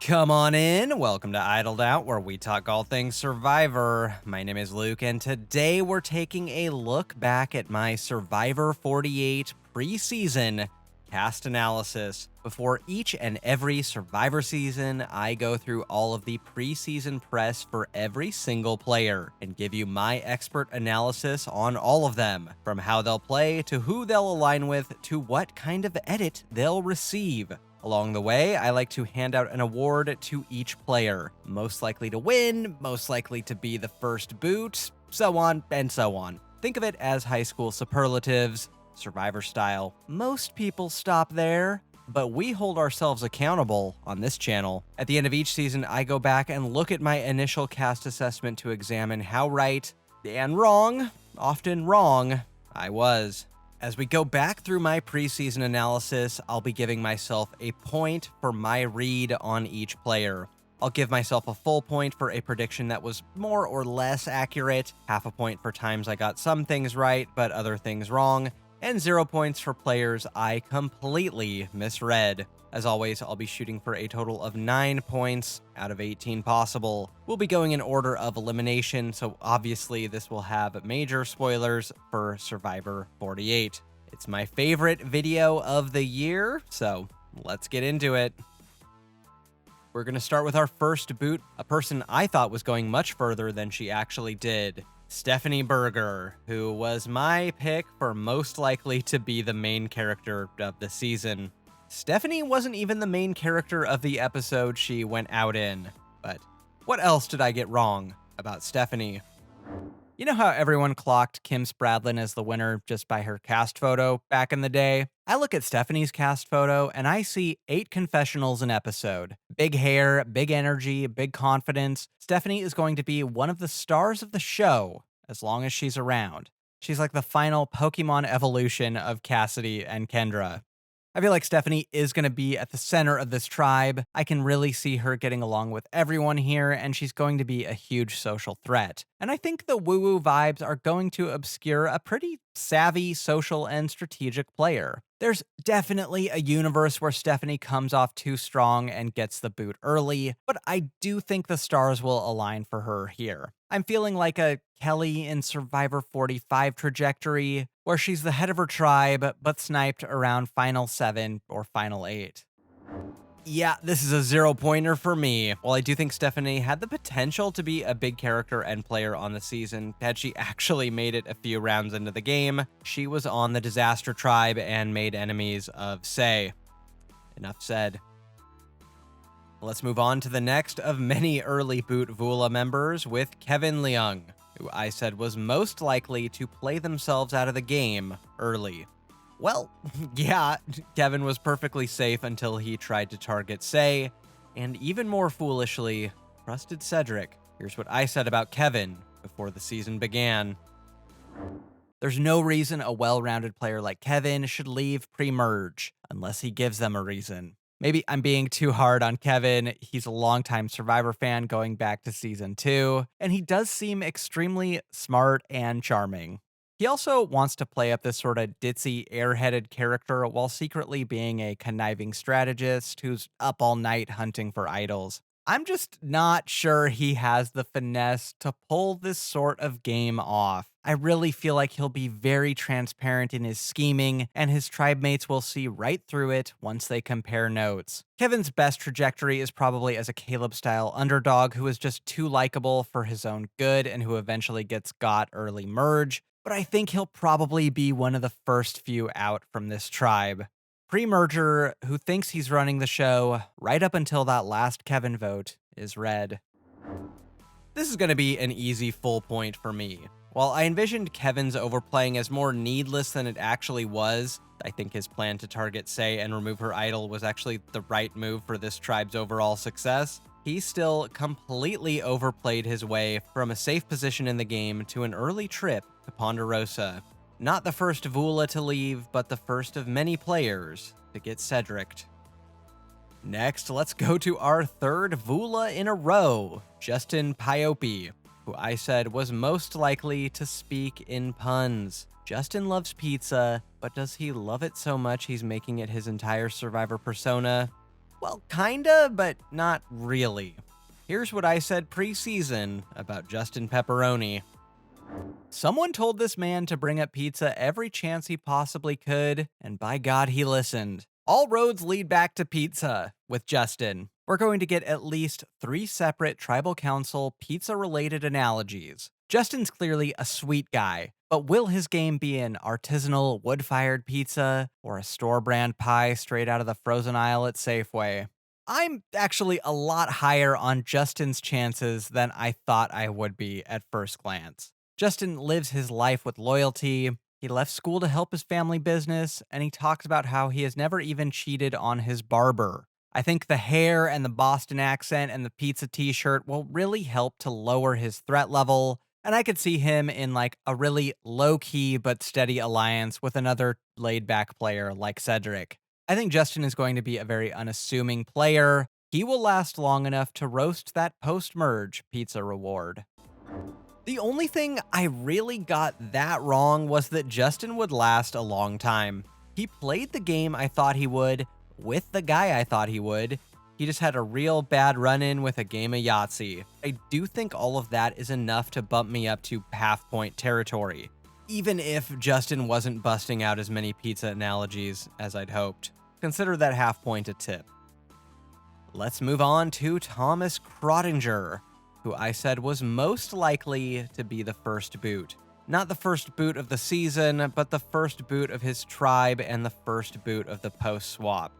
Come on in. Welcome to Idled Out, where we talk all things Survivor. My name is Luke, and today we're taking a look back at my Survivor 48 preseason cast analysis. Before each and every Survivor season, I go through all of the preseason press for every single player and give you my expert analysis on all of them, from how they'll play to who they'll align with to what kind of edit they'll receive. Along the way, I like to hand out an award to each player. Most likely to win, most likely to be the first boot, so on and so on. Think of it as high school superlatives, Survivor style. Most people stop there, but we hold ourselves accountable on this channel. At the end of each season, I go back and look at my initial cast assessment to examine how right and wrong, often wrong, I was. As we go back through my preseason analysis, I'll be giving myself a point for my read on each player. I'll give myself a full point for a prediction that was more or less accurate, half a point for times I got some things right but other things wrong, and 0 points for players I completely misread. As always, I'll be shooting for a total of 9 points out of 18 possible. We'll be going in order of elimination, so obviously this will have major spoilers for Survivor 48. It's my favorite video of the year, so let's get into it. We're going to start with our first boot, a person I thought was going much further than she actually did. Stephanie Berger, who was my pick for most likely to be the main character of the season. Stephanie wasn't even the main character of the episode she went out in. But what else did I get wrong about Stephanie? You know how everyone clocked Kim Spradlin as the winner just by her cast photo back in the day? I look at Stephanie's cast photo and I see 8 confessionals an episode. Big hair, big energy, big confidence. Stephanie is going to be one of the stars of the show as long as she's around. She's like the final Pokemon evolution of Cassidy and Kendra. I feel like Stephanie is going to be at the center of this tribe. I can really see her getting along with everyone here, and she's going to be a huge social threat. And I think the woo-woo vibes are going to obscure a pretty savvy, social, and strategic player. There's definitely a universe where Stephanie comes off too strong and gets the boot early, but I do think the stars will align for her here. I'm feeling like a Kelly in Survivor 45 trajectory, where she's the head of her tribe, but sniped around Final 7 or Final 8. Yeah, this is a 0-pointer for me. While I do think Stephanie had the potential to be a big character and player on the season, had she actually made it a few rounds into the game, she was on the disaster tribe and made enemies of Sai. Enough said. Let's move on to the next of many early boot Vula members with Kevin Leung, who I said was most likely to play themselves out of the game early. Well, yeah, Kevin was perfectly safe until he tried to target Sai, and even more foolishly, trusted Cedrek. Here's what I said about Kevin before the season began. There's no reason a well-rounded player like Kevin should leave pre-merge, unless he gives them a reason. Maybe I'm being too hard on Kevin. He's a longtime Survivor fan going back to season 2, and he does seem extremely smart and charming. He also wants to play up this sort of ditzy, airheaded character while secretly being a conniving strategist who's up all night hunting for idols. I'm just not sure he has the finesse to pull this sort of game off. I really feel like he'll be very transparent in his scheming, and his tribe mates will see right through it once they compare notes. Kevin's best trajectory is probably as a Caleb-style underdog who is just too likable for his own good and who eventually gets got early merge, but I think he'll probably be one of the first few out from this tribe. Pre-merger who thinks he's running the show right up until that last Kevin vote is red. This is going to be an easy full point for me. While I envisioned Kevin's overplaying as more needless than it actually was, I think his plan to target Sai and remove her idol was actually the right move for this tribe's overall success. He still completely overplayed his way from a safe position in the game to an early trip to Ponderosa. Not the first Vula to leave, but the first of many players to get Cedrik'd. Next, let's go to our third Vula in a row, Justin Pioppi, who I said was most likely to speak in puns. Justin loves pizza, but does he love it so much he's making it his entire Survivor persona? Well, kinda, but not really. Here's what I said pre-season about Justin Pepperoni. Someone told this man to bring up pizza every chance he possibly could, and by God, he listened. All roads lead back to pizza with Justin. We're going to get at least 3 separate tribal council pizza-related analogies. Justin's clearly a sweet guy, but will his game be an artisanal wood-fired pizza or a store-brand pie straight out of the frozen aisle at Safeway? I'm actually a lot higher on Justin's chances than I thought I would be at first glance. Justin lives his life with loyalty. He left school to help his family business, and he talks about how he has never even cheated on his barber. I think the hair and the Boston accent and the pizza t-shirt will really help to lower his threat level, and I could see him in like a really low-key but steady alliance with another laid-back player like Cedrek. I think Justin is going to be a very unassuming player. He will last long enough to roast that post-merge pizza reward. The only thing I really got that wrong was that Justin would last a long time. He played the game I thought he would, with the guy I thought he would. He just had a real bad run-in with a game of Yahtzee. I do think all of that is enough to bump me up to half-point territory, even if Justin wasn't busting out as many pizza analogies as I'd hoped. Consider that half-point a tip. Let's move on to Thomas Krottinger, who I said was most likely to be the first boot. Not the first boot of the season, but the first boot of his tribe and the first boot of the post-swap.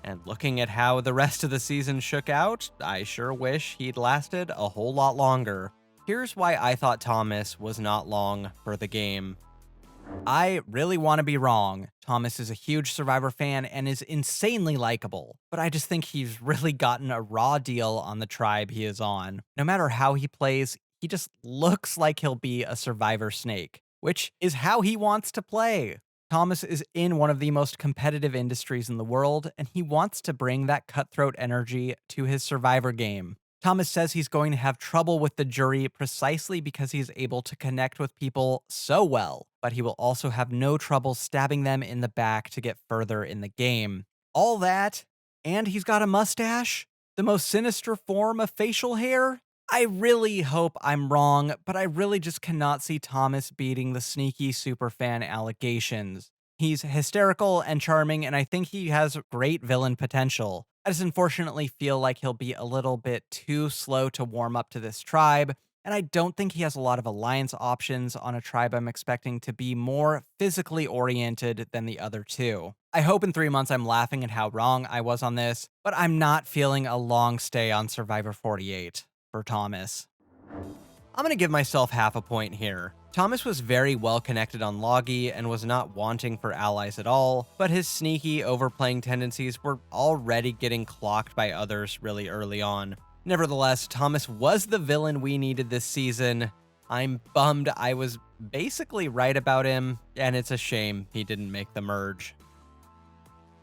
And looking at how the rest of the season shook out, I sure wish he'd lasted a whole lot longer. Here's why I thought Thomas was not long for the game. I really want to be wrong. Thomas is a huge Survivor fan and is insanely likable, but I just think he's really gotten a raw deal on the tribe he is on. No matter how he plays, he just looks like he'll be a Survivor snake, which is how he wants to play. Thomas is in one of the most competitive industries in the world, and he wants to bring that cutthroat energy to his Survivor game. Thomas says he's going to have trouble with the jury precisely because he's able to connect with people so well, but he will also have no trouble stabbing them in the back to get further in the game. All that, and he's got a mustache? The most sinister form of facial hair? I really hope I'm wrong, but I really just cannot see Thomas beating the sneaky superfan allegations. He's hysterical and charming, and I think he has great villain potential. I just unfortunately feel like he'll be a little bit too slow to warm up to this tribe, and I don't think he has a lot of alliance options on a tribe I'm expecting to be more physically oriented than the other two. I hope in 3 months I'm laughing at how wrong I was on this, but I'm not feeling a long stay on Survivor 48 for Thomas. I'm going to give myself half a point here. Thomas was very well connected on Logi and was not wanting for allies at all, but his sneaky overplaying tendencies were already getting clocked by others really early on. Nevertheless, Thomas was the villain we needed this season. I'm bummed I was basically right about him, and it's a shame he didn't make the merge.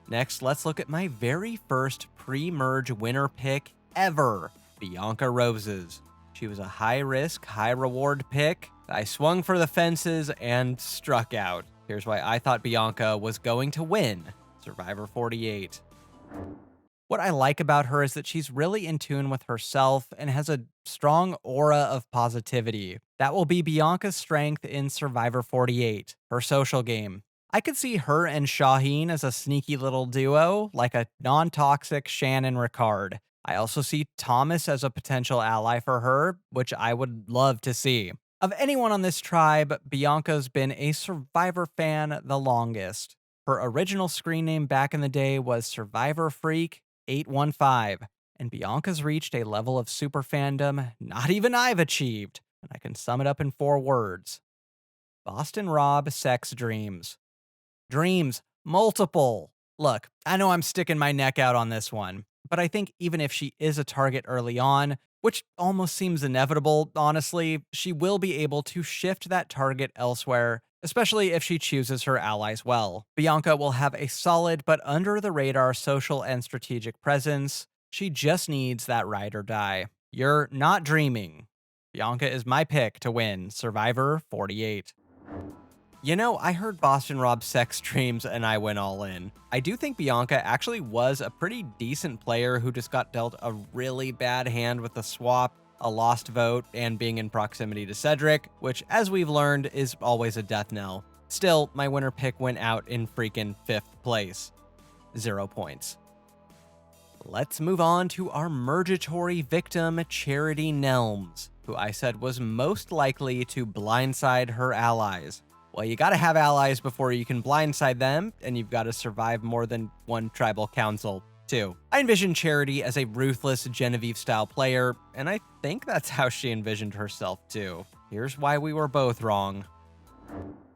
Next, let's look at my very first pre-merge winner pick ever, Bianca Roses. She was a high-risk, high-reward pick. I swung for the fences and struck out. Here's why I thought Bianca was going to win Survivor 48. What I like about her is that she's really in tune with herself and has a strong aura of positivity. That will be Bianca's strength in Survivor 48, her social game. I could see her and Shauhin as a sneaky little duo, like a non-toxic Shannon Ricard. I also see Thomas as a potential ally for her, which I would love to see. Of anyone on this tribe, Bianca's been a Survivor fan the longest. Her original screen name back in the day was Survivor Freak 815, and Bianca's reached a level of super fandom not even I've achieved, and I can sum it up in 4 words. Boston Rob Sex Dreams. Dreams. Multiple. Look, I know I'm sticking my neck out on this one, but I think even if she is a target early on, which almost seems inevitable, honestly, she will be able to shift that target elsewhere, especially if she chooses her allies well. Bianca will have a solid but under-the-radar social and strategic presence. She just needs that ride or die. You're not dreaming. Bianca is my pick to win Survivor 48. I heard Boston Rob's sex dreams and I went all in. I do think Bianca actually was a pretty decent player who just got dealt a really bad hand with a swap, a lost vote, and being in proximity to Cedrek, which, as we've learned, is always a death knell. Still, my winner pick went out in freaking 5th place. 0 points. Let's move on to our Murgatory victim, Charity Nelms, who I said was most likely to blindside her allies. Well, you gotta have allies before you can blindside them, and you've gotta survive more than one tribal council, too. I envisioned Charity as a ruthless Genevieve-style player, and I think that's how she envisioned herself, too. Here's why we were both wrong.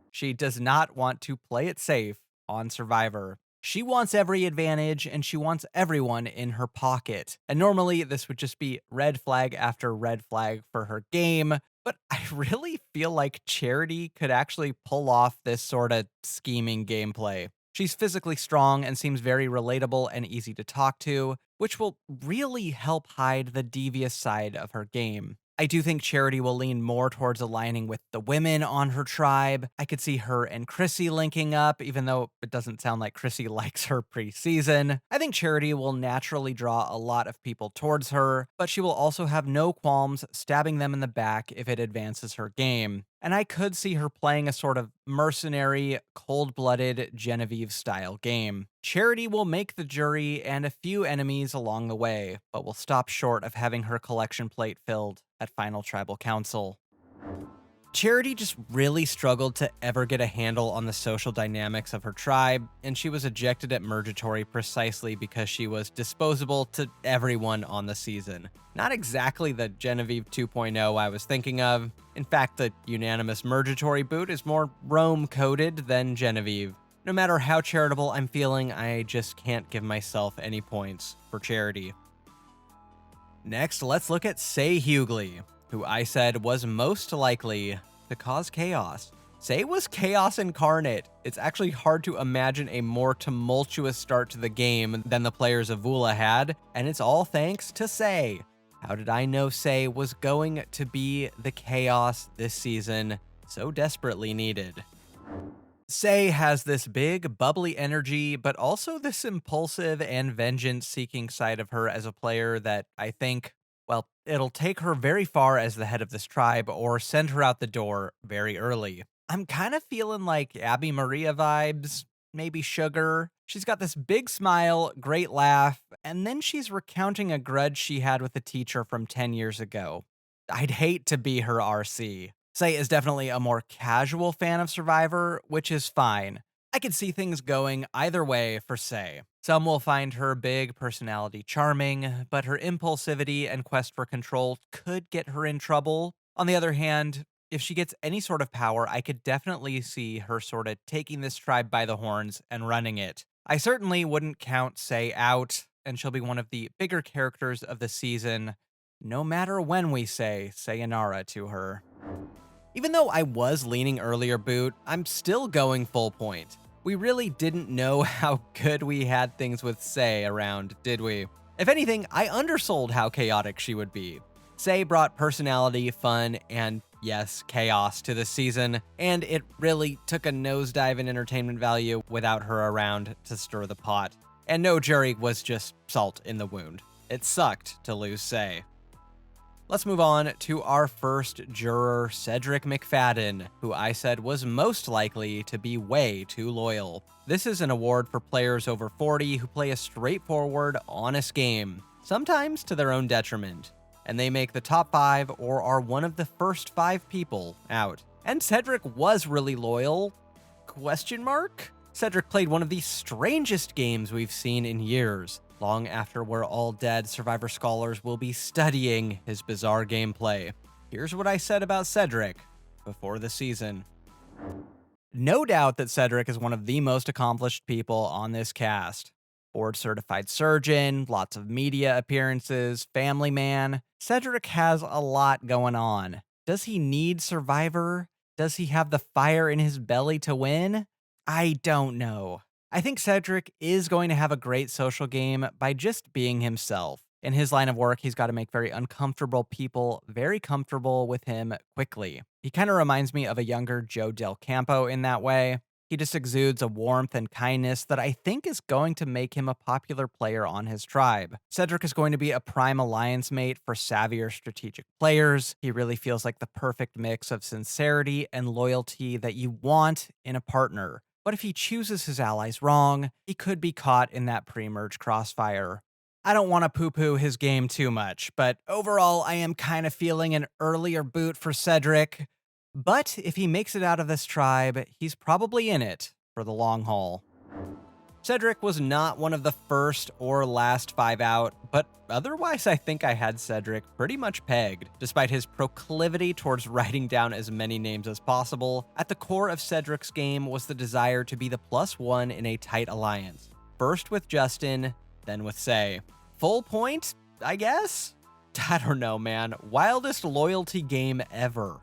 She does not want to play it safe on Survivor. She wants every advantage, and she wants everyone in her pocket. And normally, this would just be red flag after red flag for her game, but I really feel like Charity could actually pull off this sort of scheming gameplay. She's physically strong and seems very relatable and easy to talk to, which will really help hide the devious side of her game. I do think Charity will lean more towards aligning with the women on her tribe. I could see her and Chrissy linking up, even though it doesn't sound like Chrissy likes her preseason. I think Charity will naturally draw a lot of people towards her, but she will also have no qualms stabbing them in the back if it advances her game. And I could see her playing a sort of mercenary, cold-blooded Genevieve-style game. Charity will make the jury and a few enemies along the way, but will stop short of having her collection plate filled at Final Tribal Council. Charity just really struggled to ever get a handle on the social dynamics of her tribe, and she was ejected at Murgatory precisely because she was disposable to everyone on the season. Not exactly the Genevieve 2.0 I was thinking of. In fact, the unanimous Murgatory boot is more Rome-coded than Genevieve. No matter how charitable I'm feeling, I just can't give myself any points for Charity. Next, let's look at Sai Hughley, who I said was most likely to cause chaos. Sai was chaos incarnate. It's actually hard to imagine a more tumultuous start to the game than the players of Vula had, and it's all thanks to Sai. How did I know Sai was going to be the chaos this season so desperately needed? Sai has this big, bubbly energy, but also this impulsive and vengeance-seeking side of her as a player that I think, well, it'll take her very far as the head of this tribe or send her out the door very early. I'm kind of feeling like Abby Maria vibes, maybe Sugar. She's got this big smile, great laugh, and then she's recounting a grudge she had with a teacher from 10 years ago. I'd hate to be her RC. Sai is definitely a more casual fan of Survivor, which is fine. I could see things going either way for Sai. Some will find her big personality charming, but her impulsivity and quest for control could get her in trouble. On the other hand, if she gets any sort of power, I could definitely see her sort of taking this tribe by the horns and running it. I certainly wouldn't count Sai out, and she'll be one of the bigger characters of the season, no matter when we say sayonara to her. Even though I was leaning earlier boot, I'm still going full point. We really didn't know how good we had things with Sai around, did we? If anything, I undersold how chaotic she would be. Sai brought personality, fun, and yes, chaos to this season, and it really took a nosedive in entertainment value without her around to stir the pot. And no jury was just salt in the wound. It sucked to lose Sai. Let's move on to our first juror, Cedrek McFadden, who I said was most likely to be way too loyal. This is an award for players over 40 who play a straightforward, honest game, sometimes to their own detriment, and they make the top 5 or are one of the first 5 people out. And Cedrek was really loyal? ? Cedrek played one of the strangest games we've seen in years. Long after we're all dead, Survivor scholars will be studying his bizarre gameplay. Here's what I said about Cedrek before the season. No doubt that Cedrek is one of the most accomplished people on this cast. Board-certified surgeon, lots of media appearances, family man. Cedrek has a lot going on. Does he need Survivor? Does he have the fire in his belly to win? I don't know. I think Cedrek is going to have a great social game by just being himself. In his line of work, he's got to make very uncomfortable people very comfortable with him quickly. He kind of reminds me of a younger Joe Del Campo in that way. He just exudes a warmth and kindness that I think is going to make him a popular player on his tribe. Cedrek is going to be a prime alliance mate for savvier strategic players. He really feels like the perfect mix of sincerity and loyalty that you want in a partner. But if he chooses his allies wrong, he could be caught in that pre-merge crossfire. I don't want to poo-poo his game too much, but overall I am kind of feeling an earlier boot for Cedrek. But if he makes it out of this tribe, he's probably in it for the long haul. Cedrek was not one of the first or last 5 out, but otherwise I think I had Cedrek pretty much pegged. Despite his proclivity towards writing down as many names as possible, at the core of Cedrek's game was the desire to be the +1 in a tight alliance. First with Justin, then with Sai. Full point, I guess? I don't know, man. Wildest loyalty game ever.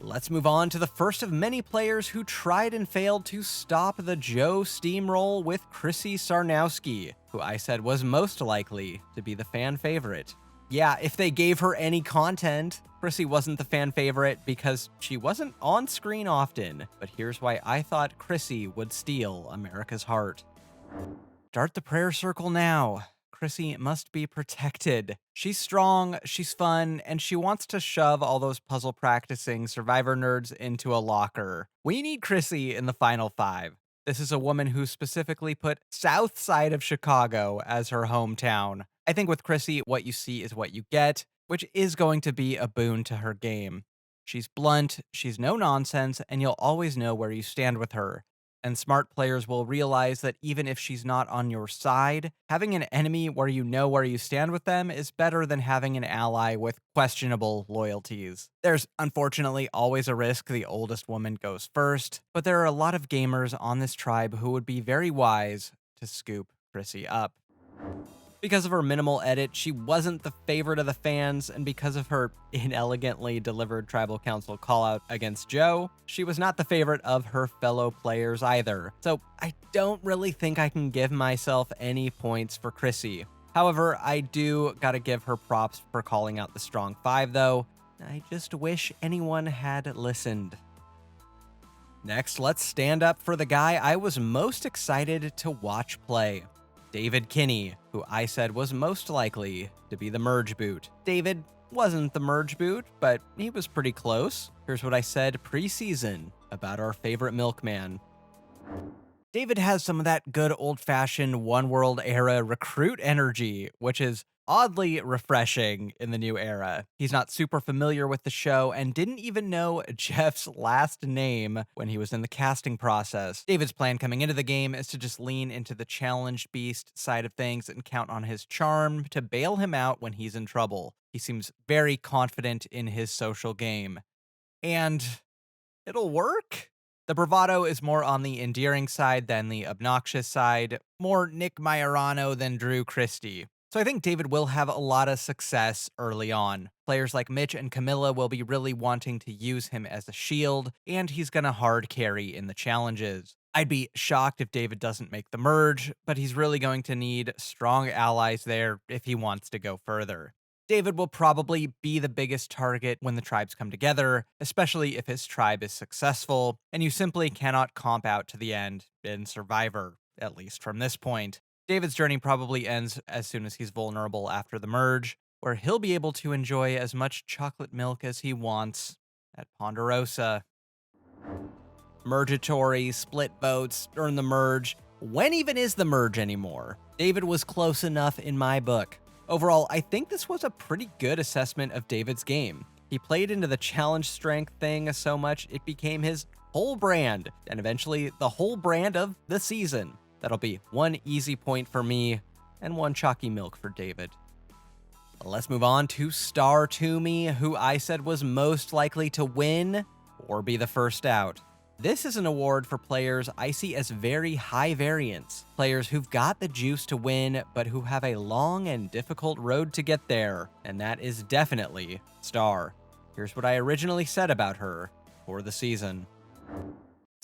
Let's move on to the first of many players who tried and failed to stop the Joe steamroll with Chrissy Sarnowsky, who I said was most likely to be the fan favorite. Yeah, if they gave her any content, Chrissy wasn't the fan favorite because she wasn't on screen often, but here's why I thought Chrissy would steal America's heart. Start the prayer circle now. Chrissy must be protected. She's strong, she's fun, and she wants to shove all those puzzle practicing Survivor nerds into a locker. We need Chrissy in the final 5. This is a woman who specifically put south side of Chicago as her hometown. I think with Chrissy, what you see is what you get, which is going to be a boon to her game. She's blunt, she's no nonsense, and you'll always know where you stand with her. And smart players will realize that even if she's not on your side, having an enemy where you know where you stand with them is better than having an ally with questionable loyalties. There's unfortunately always a risk the oldest woman goes first, but there are a lot of gamers on this tribe who would be very wise to scoop Chrissy up. Because of her minimal edit, she wasn't the favorite of the fans, and because of her inelegantly delivered Tribal Council callout against Joe, she was not the favorite of her fellow players either. So I don't really think I can give myself any points for Chrissy. However, I do gotta give her props for calling out the strong 5 though. I just wish anyone had listened. Next, let's stand up for the guy I was most excited to watch play. David Kinne, who I said was most likely to be the merge boot. David wasn't the merge boot, but he was pretty close. Here's what I said preseason about our favorite milkman. David has some of that good old-fashioned One World era recruit energy, which is oddly refreshing in the new era. He's not super familiar with the show and didn't even know Jeff's last name when he was in the casting process. David's plan coming into the game is to just lean into the challenged beast side of things and count on his charm to bail him out when he's in trouble. He seems very confident in his social game. And it'll work? The bravado is more on the endearing side than the obnoxious side, more Nick Majorano than Drew Christie. So I think David will have a lot of success early on. Players like Mitch and Kamilla will be really wanting to use him as a shield, and he's gonna hard carry in the challenges. I'd be shocked if David doesn't make the merge, but he's really going to need strong allies there if he wants to go further. David will probably be the biggest target when the tribes come together, especially if his tribe is successful, and you simply cannot comp out to the end in Survivor, at least from this point. David's journey probably ends as soon as he's vulnerable after the merge, where he'll be able to enjoy as much chocolate milk as he wants at Ponderosa. Mergatory, split votes, earn the merge. When even is the merge anymore? David was close enough in my book. Overall, I think this was a pretty good assessment of David's game. He played into the challenge strength thing so much it became his whole brand, and eventually the whole brand of the season. That'll be 1 easy point for me, and 1 chalky milk for David. Let's move on to Star Toomey, who I said was most likely to win or be the first out. This is an award for players I see as very high variance. Players who've got the juice to win, but who have a long and difficult road to get there, and that is definitely Star. Here's what I originally said about her for the season.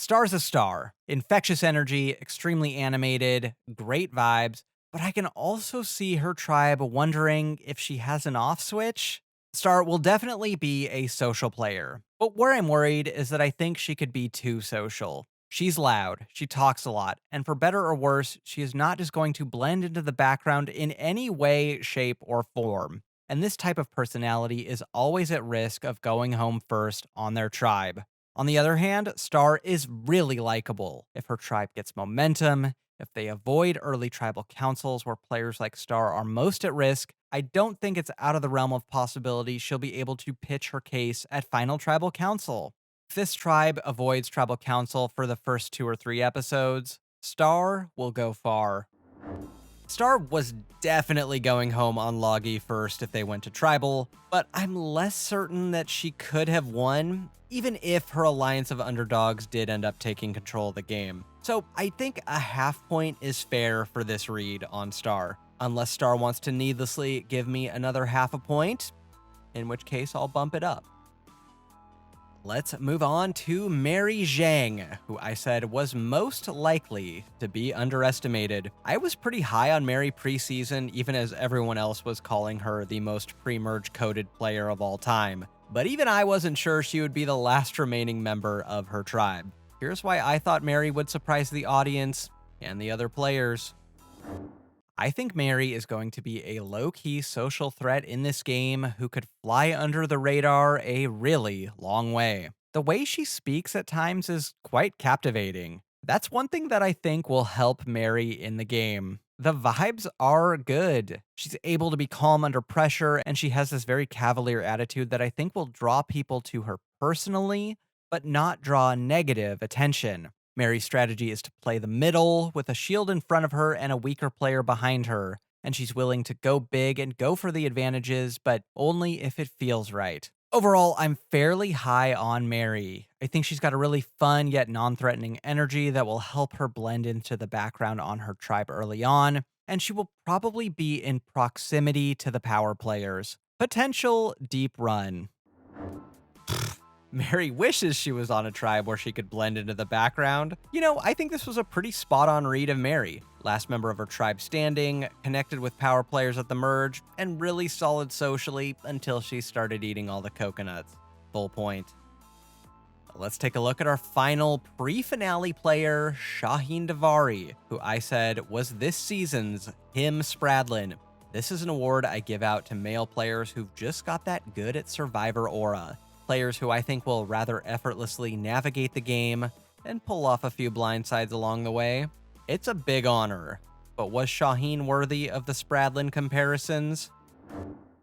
Star's a star. Infectious energy, extremely animated, great vibes, but I can also see her tribe wondering if she has an off switch. Star will definitely be a social player, but where I'm worried is that I think she could be too social. She's loud, she talks a lot, and for better or worse, she is not just going to blend into the background in any way, shape, or form. And this type of personality is always at risk of going home first on their tribe. On the other hand, Star is really likable. If her tribe gets momentum, if they avoid early tribal councils where players like Star are most at risk, I don't think it's out of the realm of possibility she'll be able to pitch her case at Final Tribal Council. If this tribe avoids tribal council for the first 2 or 3 episodes, Star will go far. Star was definitely going home on Logie first if they went to tribal, but I'm less certain that she could have won, even if her alliance of underdogs did end up taking control of the game. So I think a half point is fair for this read on Star, unless Star wants to needlessly give me another half a point, in which case I'll bump it up. Let's move on to Mary Zheng, who I said was most likely to be underestimated. I was pretty high on Mary preseason, even as everyone else was calling her the most pre-merge coded player of all time. But even I wasn't sure she would be the last remaining member of her tribe. Here's why I thought Mary would surprise the audience and the other players. I think Mary is going to be a low-key social threat in this game who could fly under the radar a really long way. The way she speaks at times is quite captivating. That's one thing that I think will help Mary in the game. The vibes are good. She's able to be calm under pressure, and she has this very cavalier attitude that I think will draw people to her personally, but not draw negative attention. Mary's strategy is to play the middle with a shield in front of her and a weaker player behind her, and she's willing to go big and go for the advantages, but only if it feels right. Overall, I'm fairly high on Mary. I think she's got a really fun yet non-threatening energy that will help her blend into the background on her tribe early on, and she will probably be in proximity to the power players. Potential deep run. Mary wishes she was on a tribe where she could blend into the background. You know, I think this was a pretty spot-on read of Mary. Last member of her tribe standing, connected with power players at the merge, and really solid socially until she started eating all the coconuts. Full point. Let's take a look at our final pre-finale player, Shauhin Davari, who I said was this season's Him Spradlin. This is an award I give out to male players who've just got that good at Survivor aura. Players who I think will rather effortlessly navigate the game and pull off a few blindsides along the way. It's a big honor, but was Shauhin worthy of the Spradlin comparisons?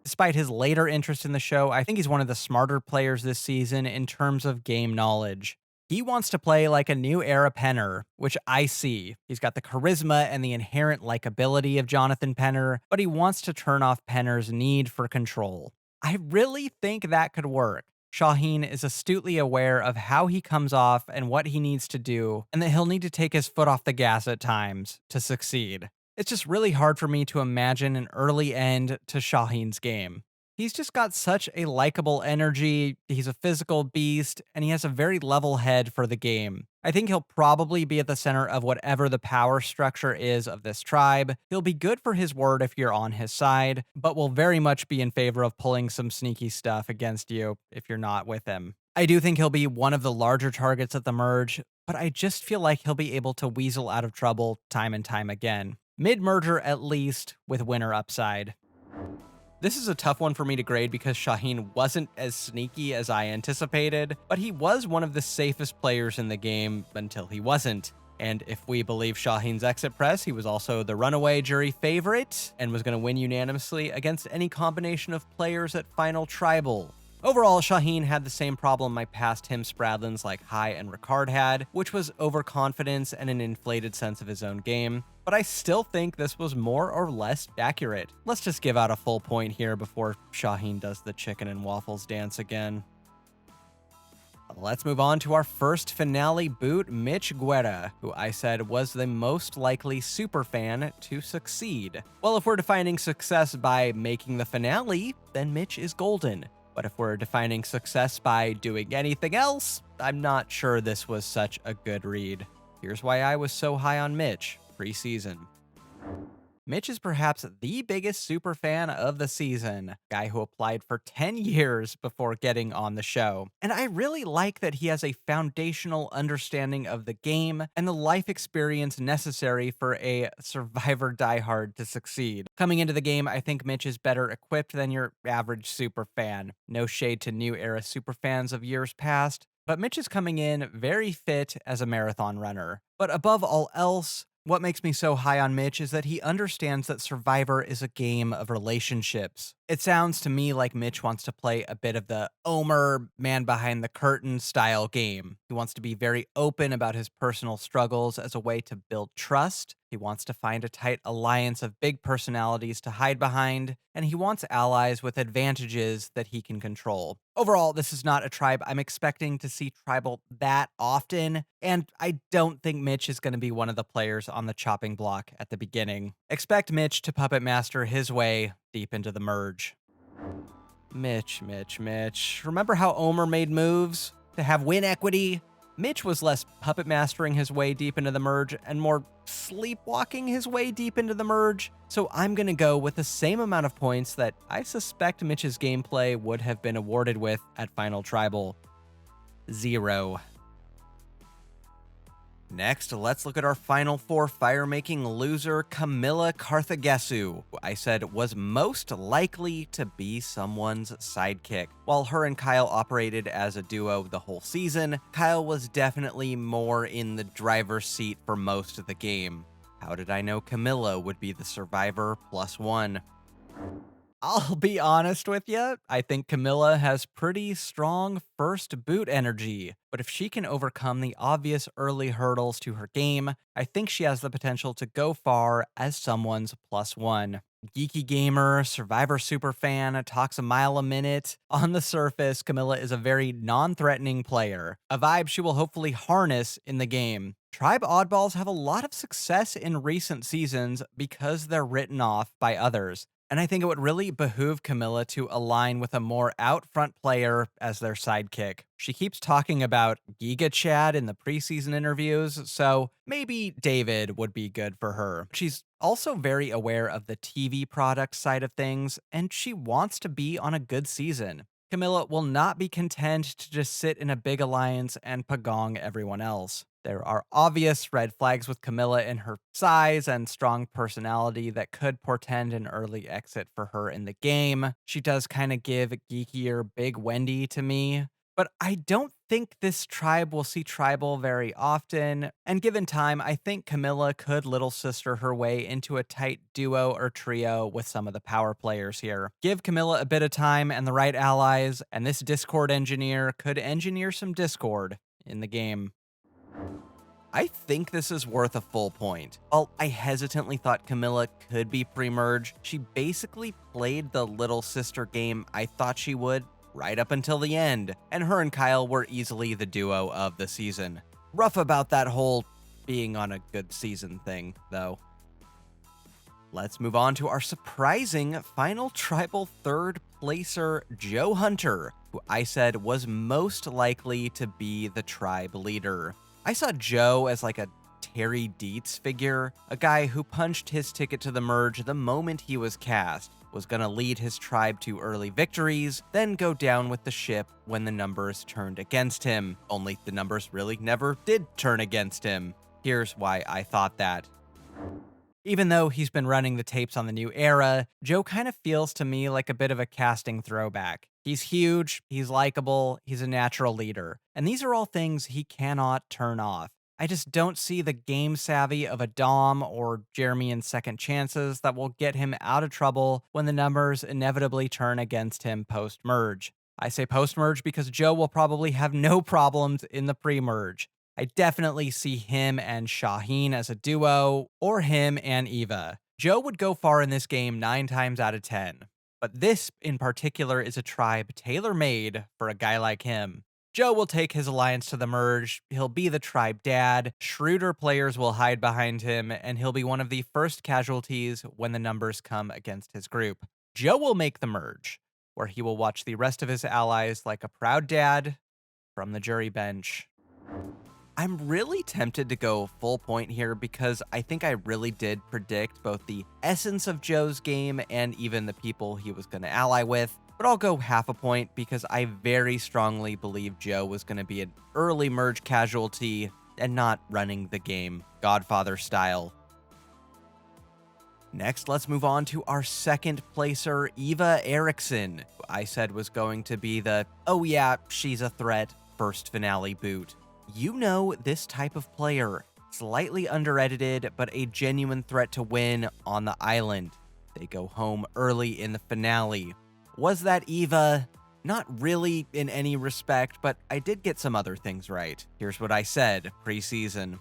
Despite his later interest in the show, I think he's one of the smarter players this season in terms of game knowledge. He wants to play like a new era Penner, which I see. He's got the charisma and the inherent likability of Jonathan Penner, but he wants to turn off Penner's need for control. I really think that could work. Shauhin is astutely aware of how he comes off and what he needs to do, and that he'll need to take his foot off the gas at times to succeed. It's just really hard for me to imagine an early end to Shauhin's game. He's just got such a likable energy, he's a physical beast, and he has a very level head for the game. I think he'll probably be at the center of whatever the power structure is of this tribe. He'll be good for his word if you're on his side, but will very much be in favor of pulling some sneaky stuff against you if you're not with him. I do think he'll be one of the larger targets at the merge, but I just feel like he'll be able to weasel out of trouble time and time again. Mid-merger at least, with winner upside. This is a tough one for me to grade because Shauhin wasn't as sneaky as I anticipated, but he was one of the safest players in the game until he wasn't. And if we believe Shauhin's exit press, he was also the runaway jury favorite and was going to win unanimously against any combination of players at Final Tribal. Overall, Shauhin had the same problem my past Him Spradlins like Hai and Ricard had, which was overconfidence and an inflated sense of his own game. But I still think this was more or less accurate. Let's just give out a full point here before Shauhin does the chicken and waffles dance again. Let's move on to our first finale boot, Mitch Guerra, who I said was the most likely superfan to succeed. Well, if we're defining success by making the finale, then Mitch is golden. But if we're defining success by doing anything else, I'm not sure this was such a good read. Here's why I was so high on Mitch preseason. Mitch is perhaps the biggest superfan of the season, guy who applied for 10 years before getting on the show. And I really like that he has a foundational understanding of the game and the life experience necessary for a Survivor diehard to succeed. Coming into the game, I think Mitch is better equipped than your average superfan. No shade to new era superfans of years past, but Mitch is coming in very fit as a marathon runner. But above all else, what makes me so high on Mitch is that he understands that Survivor is a game of relationships. It sounds to me like Mitch wants to play a bit of the Omer, man behind the curtain style game. He wants to be very open about his personal struggles as a way to build trust. He wants to find a tight alliance of big personalities to hide behind, and he wants allies with advantages that he can control. Overall, this is not a tribe I'm expecting to see tribal that often, and I don't think Mitch is going to be one of the players on the chopping block at the beginning. Expect Mitch to puppet master his way deep into the merge. Mitch. Remember how Omer made moves to have win equity? Mitch was less puppet mastering his way deep into the merge and more sleepwalking his way deep into the merge. So I'm going to go with the same amount of points that I suspect Mitch's gameplay would have been awarded with at Final Tribal. 0. Next, let's look at our final four fire-making loser, Kamilla Karthigesu, who I said was most likely to be someone's sidekick. While her and Kyle operated as a duo the whole season, Kyle was definitely more in the driver's seat for most of the game. How did I know Kamilla would be the Survivor +1? I'll be honest with you, I think Kamilla has pretty strong first boot energy, but if she can overcome the obvious early hurdles to her game, I think she has the potential to go far as someone's +1. Geeky gamer, Survivor superfan, talks a mile a minute. On the surface, Kamilla is a very non-threatening player, a vibe she will hopefully harness in the game. Tribe oddballs have a lot of success in recent seasons because they're written off by others. And I think it would really behoove Kamilla to align with a more out-front player as their sidekick. She keeps talking about Giga Chad in the preseason interviews, so maybe David would be good for her. She's also very aware of the TV product side of things, and she wants to be on a good season. Kamilla will not be content to just sit in a big alliance and pagong everyone else. There are obvious red flags with Kamilla in her size and strong personality that could portend an early exit for her in the game. She does kind of give geekier Big Wendy to me, but I don't think this tribe will see tribal very often, and given time, I think Kamilla could little sister her way into a tight duo or trio with some of the power players here. Give Kamilla a bit of time and the right allies, and this Discord engineer could engineer some discord in the game. I think this is worth a full point. While I hesitantly thought Kamilla could be pre-merge, she basically played the little sister game I thought she would right up until the end, and her and Kyle were easily the duo of the season. Rough about that whole being on a good season thing, though. Let's move on to our surprising final tribal third placer, Joe Hunter, who I said was most likely to be the tribe leader. I saw Joe as like a Terry Dietz figure, a guy who punched his ticket to the merge the moment he was cast, was gonna lead his tribe to early victories, then go down with the ship when the numbers turned against him. Only the numbers really never did turn against him. Here's why I thought that. Even though he's been running the tapes on the new era, Joe kind of feels to me like a bit of a casting throwback. He's huge, he's likable, he's a natural leader, and these are all things he cannot turn off. I just don't see the game savvy of a Dom or Jeremy in Second Chances that will get him out of trouble when the numbers inevitably turn against him post-merge. I say post-merge because Joe will probably have no problems in the pre-merge. I definitely see him and Shauhin as a duo, or him and Eva. Joe would go far in this game 9 times out of 10. But this, in particular, is a tribe tailor-made for a guy like him. Joe will take his alliance to the merge, he'll be the tribe dad, shrewder players will hide behind him, and he'll be one of the first casualties when the numbers come against his group. Joe will make the merge, where he will watch the rest of his allies like a proud dad from the jury bench. I'm really tempted to go full point here because I think I really did predict both the essence of Joe's game and even the people he was going to ally with. But I'll go half a point because I very strongly believe Joe was going to be an early merge casualty and not running the game Godfather style. Next, let's move on to our second placer, Eva Erickson, who I said was going to be the, oh yeah, she's a threat, first finale boot. You know this type of player, slightly under-edited, but a genuine threat to win on the island. They go home early in the finale. Was that Eva? Not really in any respect, but I did get some other things right. Here's what I said preseason.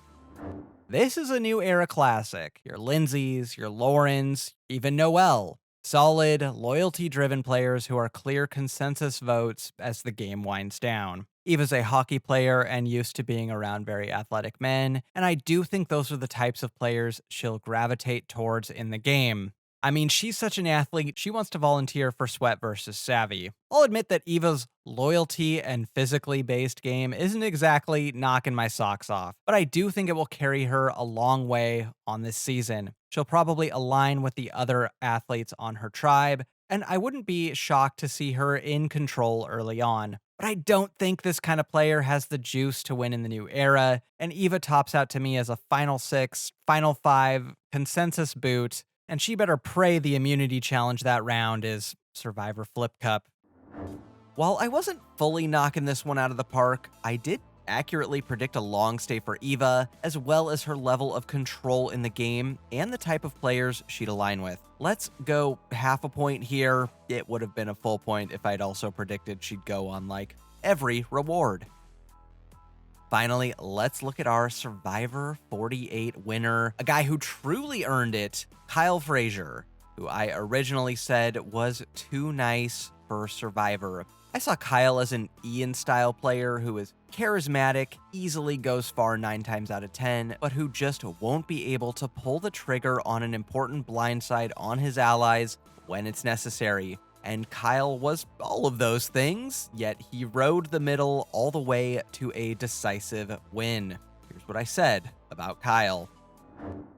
This is a new era classic. Your Lindsays, your Laurens, even Noelle. Solid, loyalty-driven players who are clear consensus votes as the game winds down. Eva's a hockey player and used to being around very athletic men, and I do think those are the types of players she'll gravitate towards in the game. I mean, she's such an athlete, she wants to volunteer for Sweat versus Savvy. I'll admit that Eva's loyalty and physically based game isn't exactly knocking my socks off, but I do think it will carry her a long way on this season. She'll probably align with the other athletes on her tribe, and I wouldn't be shocked to see her in control early on. But I don't think this kind of player has the juice to win in the new era, and Eva tops out to me as a Final 6, Final 5, consensus boot, and she better pray the immunity challenge that round is Survivor Flip Cup. While I wasn't fully knocking this one out of the park, I did accurately predict a long stay for Eva, as well as her level of control in the game and the type of players she'd align with. Let's go half a point here. It would have been a full point if I'd also predicted she'd go on like every reward. Finally, let's look at our Survivor 48 winner, a guy who truly earned it, Kyle Fraser, who I originally said was too nice for Survivor. I saw Kyle as an Ian-style player who is charismatic, easily goes far 9 times out of 10, but who just won't be able to pull the trigger on an important blindside on his allies when it's necessary. And Kyle was all of those things, yet he rode the middle all the way to a decisive win. Here's what I said about Kyle.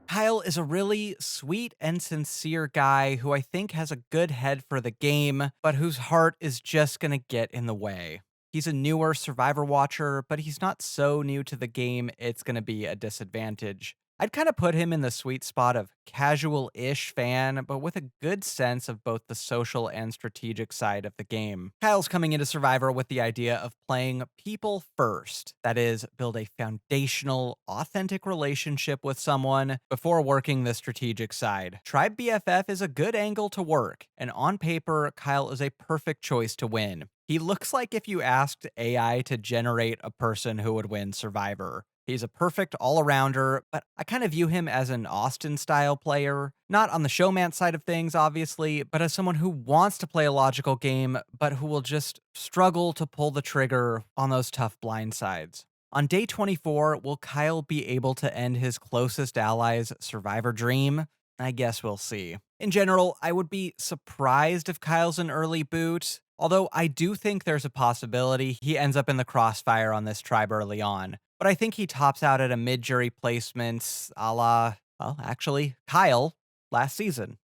Kyle is a really sweet and sincere guy who I think has a good head for the game, but whose heart is just gonna get in the way. He's a newer Survivor watcher, but he's not so new to the game it's gonna be a disadvantage. I'd kind of put him in the sweet spot of casual-ish fan, but with a good sense of both the social and strategic side of the game. Kyle's coming into Survivor with the idea of playing people first. That is, build a foundational, authentic relationship with someone before working the strategic side. Tribe BFF is a good angle to work, and on paper, Kyle is a perfect choice to win. He looks like if you asked AI to generate a person who would win Survivor. He's a perfect all-arounder, but I kind of view him as an Austin-style player. Not on the showman side of things, obviously, but as someone who wants to play a logical game, but who will just struggle to pull the trigger on those tough blindsides. On day 24, will Kyle be able to end his closest ally's Survivor dream? I guess we'll see. In general, I would be surprised if Kyle's an early boot, although I do think there's a possibility he ends up in the crossfire on this tribe early on. But I think he tops out at a mid-jury placement a la, well, actually, Kyle last season.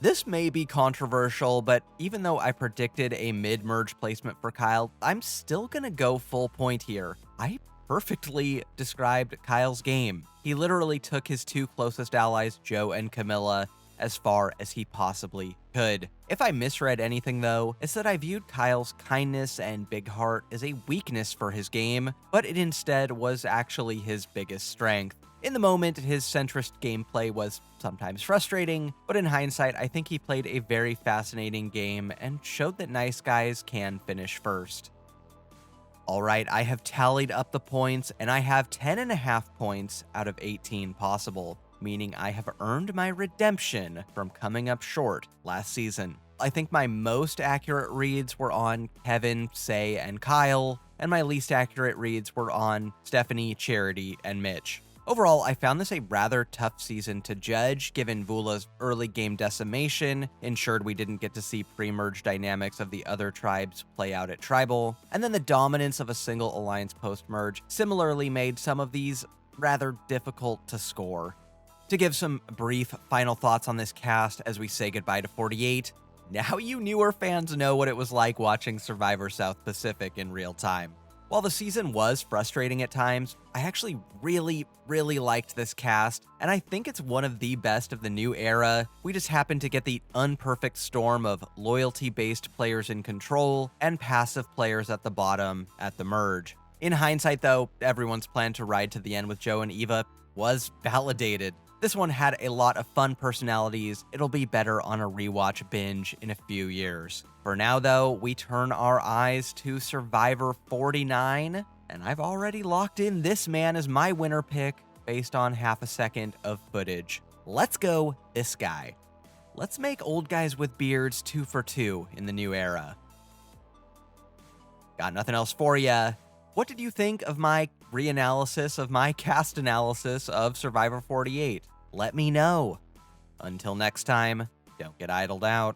This may be controversial, but even though I predicted a mid-merge placement for Kyle, I'm still gonna go full point here. I perfectly described Kyle's game. He literally took his 2 closest allies, Joe and Kamilla, as far as he possibly could. If I misread anything though, it's that I viewed Kyle's kindness and big heart as a weakness for his game, but it instead was actually his biggest strength. In the moment, his centrist gameplay was sometimes frustrating, but in hindsight, I think he played a very fascinating game and showed that nice guys can finish first. Alright, I have tallied up the points, and I have 10.5 points out of 18 possible, meaning I have earned my redemption from coming up short last season. I think my most accurate reads were on Kevin, Sai, and Kyle, and my least accurate reads were on Stephanie, Charity, and Mitch. Overall, I found this a rather tough season to judge, given Vula's early game decimation ensured we didn't get to see pre-merge dynamics of the other tribes play out at Tribal, and then the dominance of a single alliance post-merge similarly made some of these rather difficult to score. To give some brief final thoughts on this cast as we say goodbye to 48, now you newer fans know what it was like watching Survivor South Pacific in real time. While the season was frustrating at times, I actually really liked this cast, and I think it's one of the best of the new era. We just happened to get the unperfect storm of loyalty-based players in control and passive players at the bottom at the merge. In hindsight though, everyone's plan to ride to the end with Joe and Eva was validated. This one had a lot of fun personalities. It'll be better on a rewatch binge in a few years. For now though, we turn our eyes to Survivor 49, and I've already locked in this man as my winner pick based on half a second of footage. Let's go this guy. Let's make old guys with beards 2 for 2 in the new era. Got nothing else for ya. What did you think of my reanalysis of my cast analysis of Survivor 48? Let me know. Until next time, don't get idled out.